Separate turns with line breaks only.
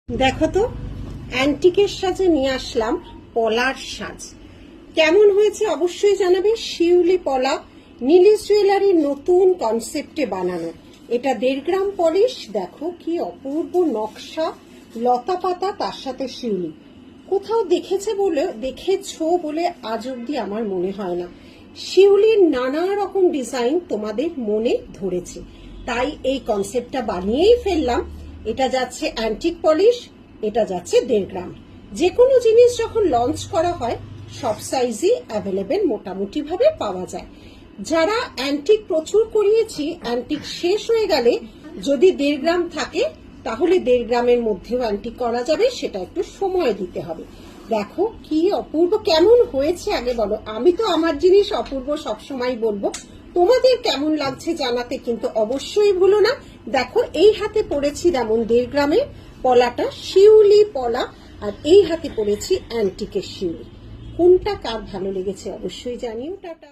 দেখো তো অ্যান্টিকের সাজে নিয়ে আসলাম পলার সাজ। কেমন হয়েছে অবশ্যই জানাবে। শিউলি পলা নীলিশ জুয়েলারির নতুন কনসেপ্টে বানানো। এটা 1.5 গ্রাম পলিশ। দেখো কি অপূর্ব নকশা, লতা পাতা, তার সাথে শিউলি। কোথাও দেখেছো বলে আজ অব্দি আমার মনে হয় না। শিউলির নানা রকম ডিজাইন তোমাদের মনে ধরেছে, তাই এই কনসেপ্টটা বানিয়েই ফেললাম। এটা যাচ্ছে অ্যান্টিক পলিশ, এটা যাচ্ছে 1.5 গ্রাম। যে কোনো জিনিস যখন লঞ্চ করা হয় সব সাইজই অ্যাভেলেবেল মোটামুটি ভাবে পাওয়া যায়। যারা অ্যান্টিক প্রচুর করিয়েছি, অ্যান্টিক শেষ হয়ে গেলে যদি 1.5 গ্রাম থাকে তাহলে 1.5 গ্রামের মধ্যেও অ্যান্টিক করা যাবে, সেটা একটু সময় দিতে হবে। দেখো কি অপূর্ব, কেমন হয়েছে আগে বলো। আমি তো আমার জিনিস অপূর্ব সবসময় বলবো, তোমাদের কেমন লাগছে জানাতে কিন্তু অবশ্যই ভুলো না। দেখো এই হাতে পড়েছি যেমন 1.5 গ্রামের পলাটা শিউলি পলা, আর এই হাতে পড়েছি অ্যান্টিকের শিউলি। কোনটা কার ভালো লেগেছে অবশ্যই জানিও। টাটা।